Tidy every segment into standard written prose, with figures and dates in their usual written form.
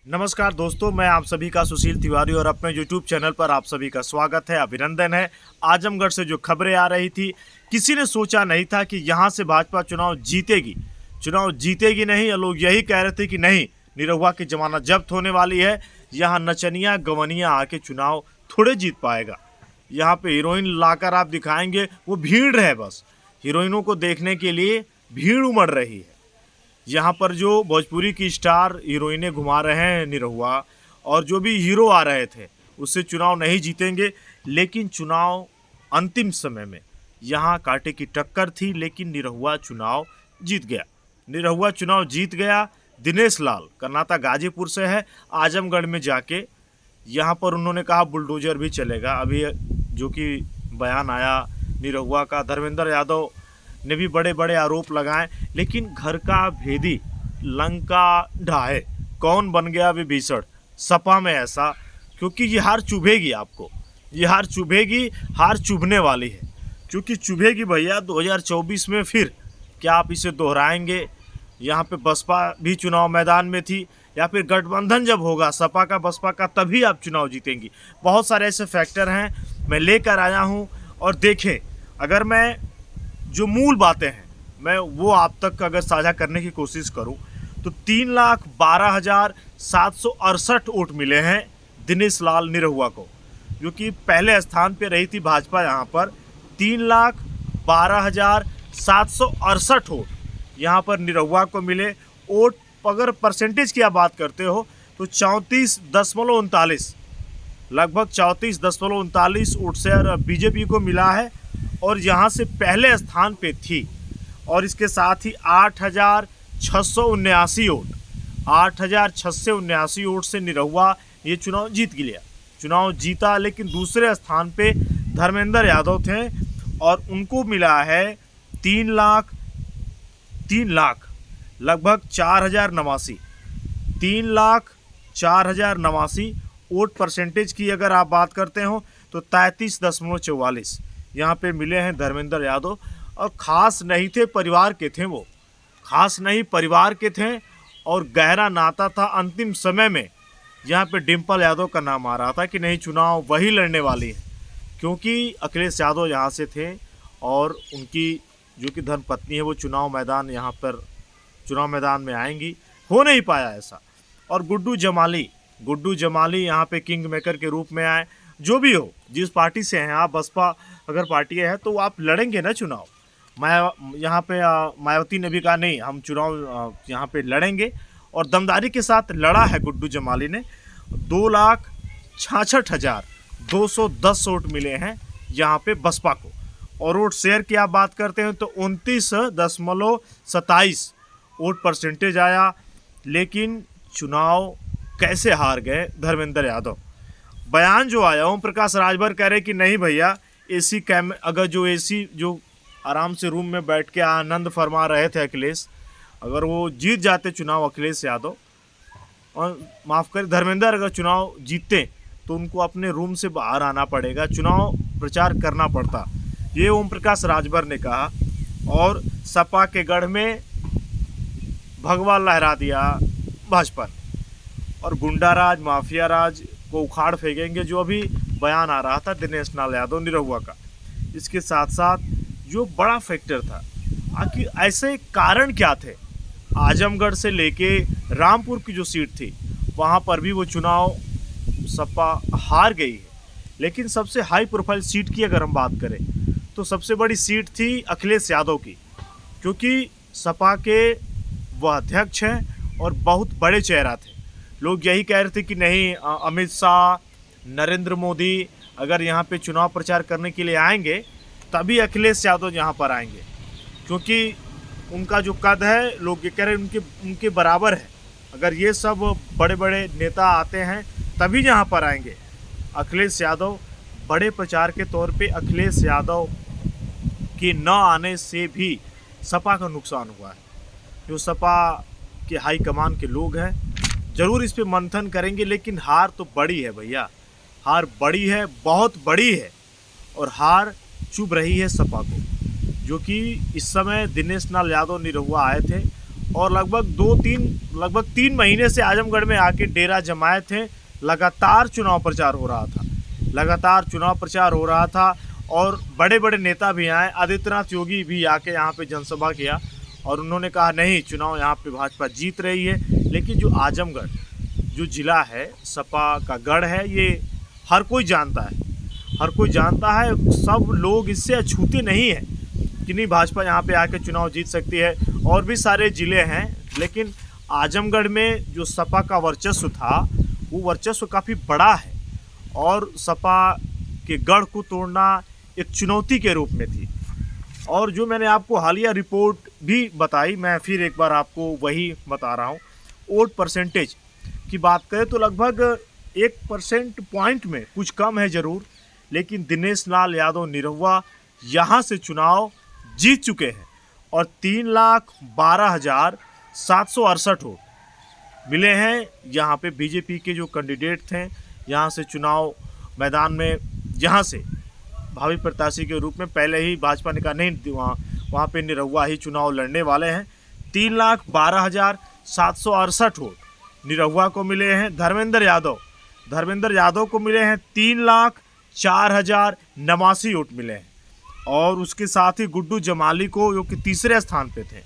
नमस्कार दोस्तों, मैं आप सभी का सुशील तिवारी और अपने YouTube चैनल पर आप सभी का स्वागत है, अभिनंदन है। आजमगढ़ से जो खबरें आ रही थी, किसी ने सोचा नहीं था कि यहाँ से भाजपा चुनाव जीतेगी नहीं। लोग यही कह रहे थे कि नहीं, निरहुआ की जमानत जब्त होने वाली है, यहाँ नचनिया गवनिया आके चुनाव थोड़े जीत पाएगा। यहाँ पे हीरोइन लाकर आप दिखाएंगे, वो भीड़ है, बस हीरोइनों को देखने के लिए भीड़ उमड़ रही है। यहाँ पर जो भोजपुरी की स्टार हीरोइनें घुमा रहे हैं निरहुआ, और जो भी हीरो आ रहे थे, उससे चुनाव नहीं जीतेंगे। लेकिन चुनाव अंतिम समय में यहाँ कांटे की टक्कर थी, लेकिन निरहुआ चुनाव जीत गया। दिनेश लाल कर्नाटक गाजीपुर से है, आजमगढ़ में जाके यहाँ पर उन्होंने कहा बुलडोजर भी चलेगा। अभी जो कि बयान आया निरहुआ का, धर्मेंद्र यादव ने भी बड़े बड़े आरोप लगाए, लेकिन घर का भेदी लंका ढाहे, कौन बन गया विभीषण सपा में ऐसा, क्योंकि ये हार चुभेगी आपको, ये हार चुभेगी, हार चुभने वाली है, क्योंकि चुभेगी भैया 2024 में। फिर क्या आप इसे दोहराएंगे? यहाँ पे बसपा भी चुनाव मैदान में थी, या फिर गठबंधन जब होगा सपा का बसपा का, तभी आप चुनाव जीतेंगी। बहुत सारे ऐसे फैक्टर हैं मैं लेकर आया हूँ। और देखें, अगर मैं जो मूल बातें हैं मैं वो आप तक अगर साझा करने की कोशिश करूं, तो 3,12,768 वोट मिले हैं दिनेश लाल निरहुआ को, जो कि पहले स्थान पे रही थी भाजपा। यहाँ पर 3,12,768 वोट यहाँ पर निरहुआ को मिले। वोट अगर परसेंटेज की आप बात करते हो तो 34.39, लगभग 34.39 वोट से बीजेपी को मिला है, और यहाँ से पहले स्थान पे थी। और इसके साथ ही 8,679 वोट, 8,679 वोट से निरहुआ ये चुनाव जीता। लेकिन दूसरे स्थान पे धर्मेंद्र यादव थे, और उनको मिला है 3 लाख लगभग 4,089, 3,04,089 वोट। परसेंटेज की अगर आप बात करते हो तो 33.44 यहाँ पे मिले हैं धर्मेंद्र यादव। और ख़ास नहीं थे, परिवार के थे, वो ख़ास नहीं परिवार के थे, और गहरा नाता था। अंतिम समय में यहाँ पे डिम्पल यादव का नाम आ रहा था कि नहीं, चुनाव वही लड़ने वाली है, क्योंकि अखिलेश यादव यहाँ से थे, और उनकी जो कि धर्मपत्नी है वो चुनाव मैदान में आएंगी। हो नहीं पाया ऐसा। और गुड्डू जमाली यहाँ पे किंग मेकर के रूप में आए। जो भी हो, जिस पार्टी से हैं आप, बसपा अगर पार्टी है तो आप लड़ेंगे ना चुनाव। यहाँ पे मायावती ने भी कहा नहीं, हम चुनाव यहाँ पे लड़ेंगे, और दमदारी के साथ लड़ा है गुड्डू जमाली ने। 2,66,210 वोट मिले हैं यहाँ पे बसपा को। और वोट शेयर की आप बात करते हैं तो 29.27 वोट परसेंटेज आया। लेकिन चुनाव कैसे हार गए धर्मेंद्र यादव? बयान जो आया, ओम प्रकाश राजभर कह रहे कि नहीं भैया, अगर जो आराम से रूम में बैठ के आनंद फरमा रहे थे अखिलेश, अगर वो जीत जाते चुनाव अखिलेश यादव, और माफ़ करें धर्मेंद्र, अगर चुनाव जीतते तो उनको अपने रूम से बाहर आना पड़ेगा, चुनाव प्रचार करना पड़ता, ये ओम प्रकाश राजभर ने कहा। और सपा के गढ़ में भगवा लहरा दिया भाजपा ने, और गुंडा राज, माफिया राज को उखाड़ फेंकेंगे, जो अभी बयान आ रहा था दिनेश लाल यादव निरहुआ का। इसके साथ साथ जो बड़ा फैक्टर था, आखिर ऐसे कारण क्या थे? आजमगढ़ से लेके रामपुर की जो सीट थी, वहाँ पर भी वो चुनाव सपा हार गई है। लेकिन सबसे हाई प्रोफाइल सीट की अगर हम बात करें तो सबसे बड़ी सीट थी अखिलेश यादव की, क्योंकि सपा के वह अध्यक्ष हैं और बहुत बड़े चेहरा थे। लोग यही कह रहे थे कि नहीं, अमित शाह, नरेंद्र मोदी अगर यहाँ पे चुनाव प्रचार करने के लिए आएंगे तभी अखिलेश यादव यहाँ पर आएंगे, क्योंकि उनका जो कद है, लोग ये कह रहे हैं उनके बराबर है। अगर ये सब बड़े बड़े नेता आते हैं तभी यहाँ पर आएंगे अखिलेश यादव। बड़े प्रचार के तौर पे अखिलेश यादव के न आने से भी सपा का नुकसान हुआ है। जो सपा के हाई कमान के लोग हैं ज़रूर इस पे मंथन करेंगे, लेकिन हार तो बड़ी है भैया, हार बड़ी है, बहुत बड़ी है, और हार चुभ रही है सपा को, जो कि इस समय दिनेश लाल यादव निरहुआ आए थे और लगभग 3 महीने से आजमगढ़ में आके डेरा जमाए थे। लगातार चुनाव प्रचार हो रहा था और बड़े बड़े नेता भी आए। आदित्यनाथ योगी भी आके यहाँ पे जनसभा किया और उन्होंने कहा नहीं, चुनाव यहाँ पे भाजपा जीत रही है। लेकिन जो आजमगढ़ जो ज़िला है, सपा का गढ़ है, ये हर कोई जानता है, सब लोग इससे अछूते नहीं हैं कि नहीं भाजपा यहाँ पे आके चुनाव जीत सकती है। और भी सारे ज़िले हैं, लेकिन आजमगढ़ में जो सपा का वर्चस्व था वो वर्चस्व काफ़ी बड़ा है और सपा के गढ़ को तोड़ना एक चुनौती के रूप में थी। और जो मैंने आपको हालिया रिपोर्ट भी बताई, मैं फिर एक बार आपको वही बता रहा हूँ। वोट परसेंटेज की बात करें तो लगभग 1% पॉइंट में कुछ कम है ज़रूर, लेकिन दिनेश लाल यादव निरहुआ यहाँ से चुनाव जीत चुके हैं और 3,12,768 वोट मिले हैं। यहाँ पे बीजेपी के जो कैंडिडेट थे यहाँ से चुनाव मैदान में, जहाँ से भावी प्रत्याशी के रूप में पहले ही भाजपा ने कहा नहीं, वहाँ पे निरहुआ ही चुनाव लड़ने वाले हैं। 3,12,768 वोट निरहुआ को मिले हैं। धर्मेंद्र यादव को मिले हैं 3,04,089 वोट मिले हैं। और उसके साथ ही गुड्डू जमाली को, जो कि तीसरे स्थान पे थे,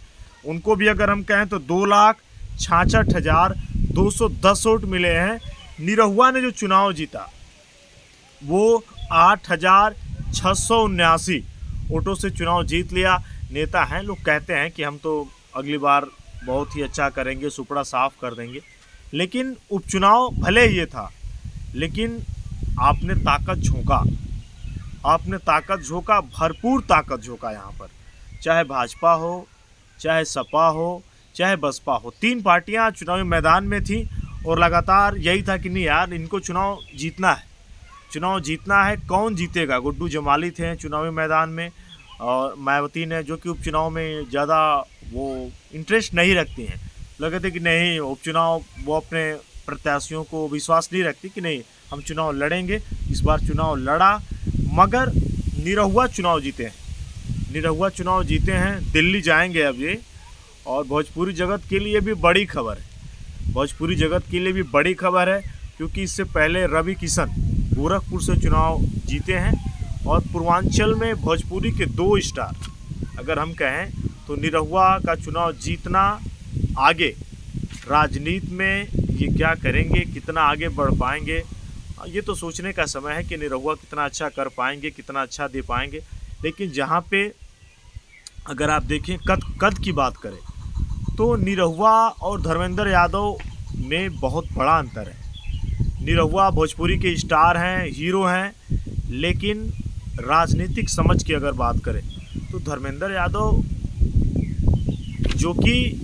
उनको भी अगर हम कहें तो 2,66,210 वोट मिले हैं। निरहुआ ने जो चुनाव जीता वो 8,679 वोटों से चुनाव जीत लिया। नेता हैं, लोग कहते हैं कि हम तो अगली बार बहुत ही अच्छा करेंगे, सुपड़ा साफ कर देंगे। लेकिन उपचुनाव भले ये था, लेकिन आपने ताकत झोंका, भरपूर ताकत झोंका यहाँ पर, चाहे भाजपा हो, चाहे सपा हो, चाहे बसपा हो। 3 पार्टियाँ चुनावी मैदान में थी और लगातार यही था कि नहीं यार, इनको चुनाव जीतना है। कौन जीतेगा? गुड्डू जमाली थे चुनावी मैदान में और मायावती ने, जो कि उपचुनाव में ज़्यादा वो इंटरेस्ट नहीं रखती हैं, लगे थे कि नहीं उपचुनाव, वो अपने प्रत्याशियों को विश्वास नहीं रखती कि नहीं हम चुनाव लड़ेंगे। इस बार चुनाव लड़ा, मगर निरहुआ चुनाव जीते हैं। दिल्ली जाएंगे अब ये, और भोजपुरी जगत के लिए भी बड़ी खबर है, क्योंकि इससे पहले रवि किशन गोरखपुर से चुनाव जीते हैं। और पूर्वांचल में भोजपुरी के 2 स्टार अगर हम कहें तो निरहुआ का चुनाव जीतना, आगे राजनीति में ये क्या करेंगे, कितना आगे बढ़ पाएंगे, ये तो सोचने का समय है कि निरहुआ कितना अच्छा कर पाएंगे, कितना अच्छा दे पाएंगे। लेकिन जहाँ पे अगर आप देखें कद की बात करें तो निरहुआ और धर्मेंद्र यादव में बहुत बड़ा अंतर है। निरहुआ भोजपुरी के स्टार हैं, हीरो हैं, लेकिन राजनीतिक समझ की अगर बात करें तो धर्मेंद्र यादव, जो कि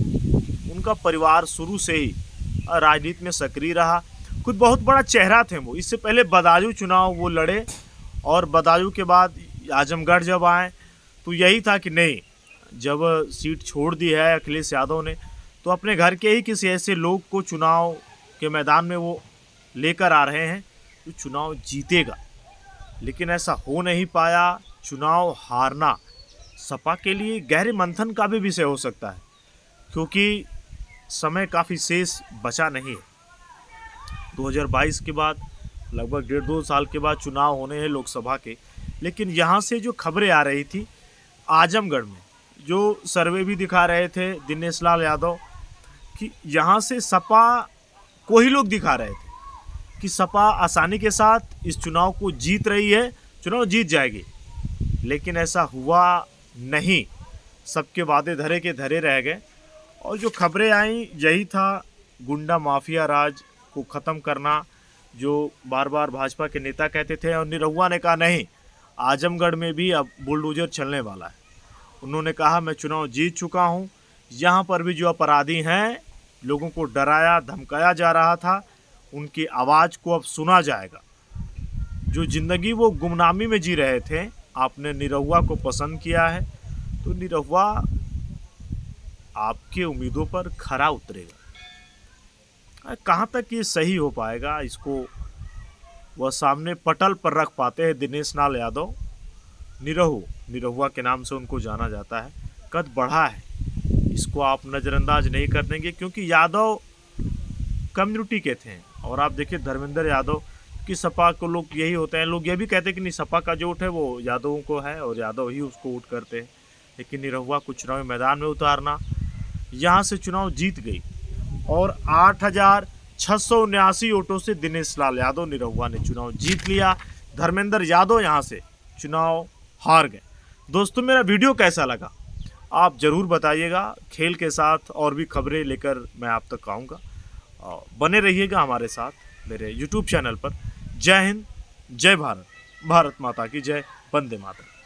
उनका परिवार शुरू से ही राजनीति में सक्रिय रहा, खुद बहुत बड़ा चेहरा थे वो। इससे पहले बदायूं चुनाव वो लड़े और बदायूं के बाद आजमगढ़ जब आए तो यही था कि नहीं, जब सीट छोड़ दी है अखिलेश यादव ने, तो अपने घर के ही किसी ऐसे लोग को चुनाव के मैदान में वो लेकर आ रहे हैं जो चुनाव जीतेगा। लेकिन ऐसा हो नहीं पाया। चुनाव हारना सपा के लिए गहरे मंथन का भी विषय हो सकता है, क्योंकि समय काफ़ी शेष बचा नहीं है। 2022 के बाद लगभग 1.5-2 साल के बाद चुनाव होने हैं लोकसभा के। लेकिन यहाँ से जो खबरें आ रही थी, आजमगढ़ में जो सर्वे भी दिखा रहे थे दिनेश लाल यादव, कि यहाँ से सपा को ही लोग दिखा रहे थे कि सपा आसानी के साथ इस चुनाव को जीत रही है, चुनाव जीत जाएगी। लेकिन ऐसा हुआ नहीं, सबके वादे धरे के धरे रह गए। और जो खबरें आई यही था, गुंडा माफिया राज को ख़त्म करना, जो बार बार भाजपा के नेता कहते थे। और निरहुआ ने कहा नहीं, आजमगढ़ में भी अब बुलडोजर चलने वाला है। उन्होंने कहा मैं चुनाव जीत चुका हूँ, यहाँ पर भी जो अपराधी हैं, लोगों को डराया धमकाया जा रहा था, उनकी आवाज़ को अब सुना जाएगा। जो ज़िंदगी वो गुमनामी में जी रहे थे, आपने निरहुआ को पसंद किया है, तो निरहुआ आपके उम्मीदों पर खरा उतरेगा। कहाँ तक ये सही हो पाएगा, इसको वह सामने पटल पर रख पाते हैं दिनेश लाल यादव। निरहुआ के नाम से उनको जाना जाता है, कद बढ़ा है, इसको आप नज़रअंदाज नहीं कर देंगे, क्योंकि यादव कम्युनिटी के थे। और आप देखिए धर्मेंद्र यादव कि सपा को लोग यही होते हैं, लोग ये भी कहते हैं कि नहीं सपा का जो वोट है वो यादवों को है और यादव ही उसको वोट करते हैं। लेकिन निरहुआ को चुनावी मैदान में उतारना, यहाँ से चुनाव जीत गई और 8,679 वोटों से दिनेश लाल यादव निरहुआ ने चुनाव जीत लिया। धर्मेंद्र यादव यहाँ से चुनाव हार गए। दोस्तों मेरा वीडियो कैसा लगा आप ज़रूर बताइएगा। खेल के साथ और भी खबरें लेकर मैं आप तक आऊँगा। बने रहिएगा हमारे साथ मेरे YouTube चैनल पर। जय हिंद, जय भारत, भारत माता की जय, वंदे मातरम।